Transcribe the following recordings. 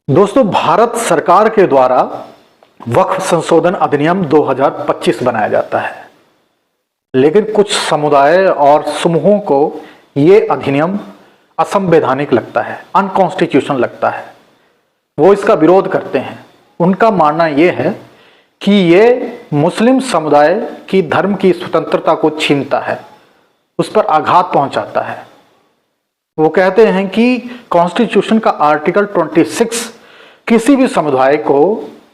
दोस्तों, भारत सरकार के द्वारा वक्फ संशोधन अधिनियम 2025 बनाया जाता है, लेकिन कुछ समुदाय और समूहों को ये अधिनियम असंवैधानिक लगता है, अनकॉन्स्टिट्यूशनल लगता है। वो इसका विरोध करते हैं। उनका मानना ये है कि ये मुस्लिम समुदाय की धर्म की स्वतंत्रता को छीनता है, उस पर आघात पहुंचाता है। वो कहते हैं कि कॉन्स्टिट्यूशन का आर्टिकल 26 किसी भी समुदाय को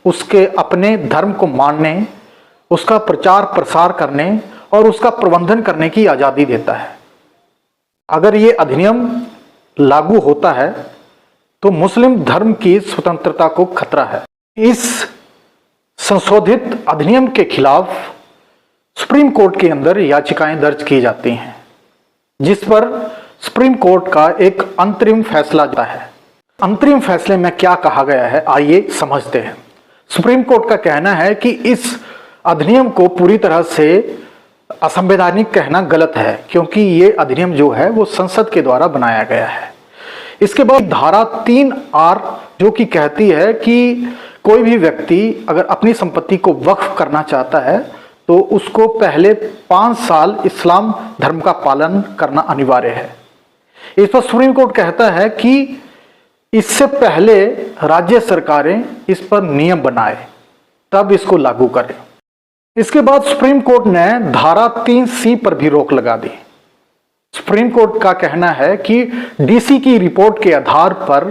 उसके अपने धर्म को मानने, उसका प्रचार प्रसार करने और उसका प्रबंधन करने की आज़ादी देता है। अगर ये अधिनियम लागू होता है तो मुस्लिम धर्म की स्वतंत्रता को खतरा है। इस संशोधित अधिनियम के खिलाफ सुप्रीम कोर्ट के अंदर याचिकाएं दर्ज की जाती हैं, जिस पर सुप्रीम कोर्ट का एक अंतरिम फैसला आता है। अंतरिम फैसले में क्या कहा गया है, आइए समझते हैं। सुप्रीम कोर्ट का कहना है कि इस अधिनियम को पूरी तरह से असंवैधानिक कहना गलत है, क्योंकि ये अधिनियम जो है वो संसद के द्वारा बनाया गया है। इसके बाद धारा 3R जो कि कहती है कि कोई भी व्यक्ति अगर अपनी संपत्ति को वक्फ करना चाहता है तो उसको पहले 5 साल इस्लाम धर्म का पालन करना अनिवार्य है। इस पर सुप्रीम कोर्ट कहता है कि इससे पहले राज्य सरकारें इस पर नियम बनाए, तब इसको लागू करें। इसके बाद सुप्रीम कोर्ट ने धारा 3C पर भी रोक लगा दी। सुप्रीम कोर्ट का कहना है कि डीसी की रिपोर्ट के आधार पर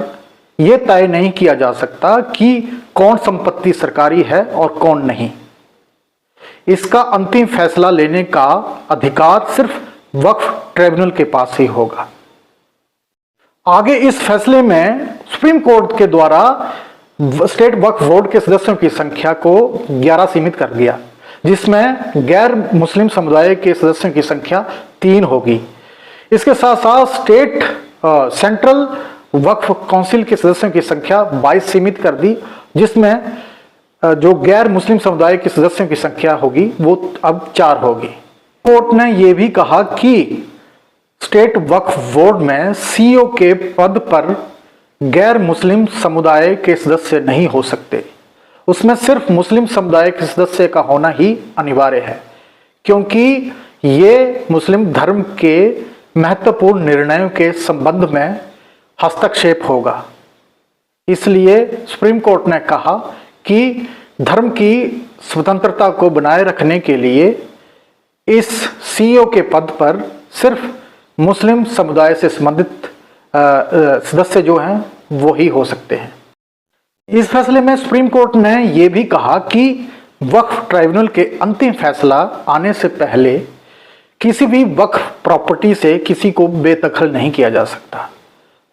यह तय नहीं किया जा सकता कि कौन संपत्ति सरकारी है और कौन नहीं। इसका अंतिम फैसला लेने का अधिकार सिर्फ वक्फ ट्रिब्यूनल के पास ही होगा। आगे इस फैसले में सुप्रीम कोर्ट के द्वारा स्टेट वक्फ बोर्ड के सदस्यों की संख्या को 11 सीमित कर दिया, जिसमें गैर मुस्लिम समुदाय के सदस्यों की संख्या 3 होगी। इसके साथ साथ स्टेट सेंट्रल वक्फ काउंसिल के सदस्यों की संख्या 22 सीमित कर दी, जिसमें जो गैर मुस्लिम समुदाय के सदस्यों की संख्या होगी वो अब 4 होगी। कोर्ट ने यह भी कहा कि स्टेट वक्फ बोर्ड में सीईओ के पद पर गैर मुस्लिम समुदाय के सदस्य नहीं हो सकते, उसमें सिर्फ मुस्लिम समुदाय के सदस्य का होना ही अनिवार्य है, क्योंकि ये मुस्लिम धर्म के महत्वपूर्ण निर्णयों के संबंध में हस्तक्षेप होगा। इसलिए सुप्रीम कोर्ट ने कहा कि धर्म की स्वतंत्रता को बनाए रखने के लिए इस सीईओ के पद पर सिर्फ मुस्लिम समुदाय से संबंधित सदस्य जो हैं वो ही हो सकते हैं। इस फैसले में सुप्रीम कोर्ट ने यह भी कहा कि वक्फ ट्रिब्यूनल के अंतिम फैसला आने से पहले किसी भी वक्फ प्रॉपर्टी से किसी को बेदखल नहीं किया जा सकता,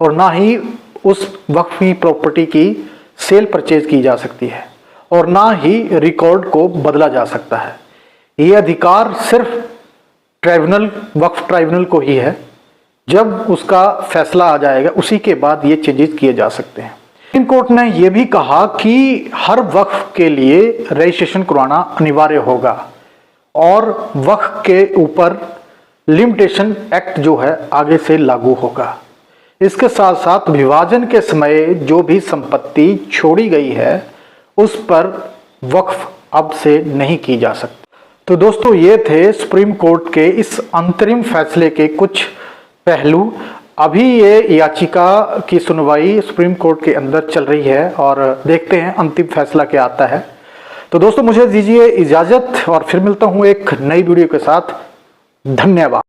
और ना ही उस वक्फी प्रॉपर्टी की सेल परचेज की जा सकती है, और ना ही रिकॉर्ड को बदला जा सकता है। ये अधिकार सिर्फ वक्फ ट्रिब्यूनल को ही है। जब उसका फैसला आ जाएगा उसी के बाद ये चेंजेस किए जा सकते हैं। सुप्रीम कोर्ट ने यह भी कहा कि हर वक्फ के लिए रजिस्ट्रेशन करवाना अनिवार्य होगा, और वक्फ के ऊपर लिमिटेशन एक्ट जो है आगे से लागू होगा। इसके साथ साथ विभाजन के समय जो भी संपत्ति छोड़ी गई है उस पर वक्फ अब से नहीं की जा सकती। तो दोस्तों, ये थे सुप्रीम कोर्ट के इस अंतरिम फैसले के कुछ पहलू। अभी ये याचिका की सुनवाई सुप्रीम कोर्ट के अंदर चल रही है और देखते हैं अंतिम फैसला क्या आता है। तो दोस्तों, मुझे दीजिए इजाज़त और फिर मिलता हूँ एक नई वीडियो के साथ। धन्यवाद।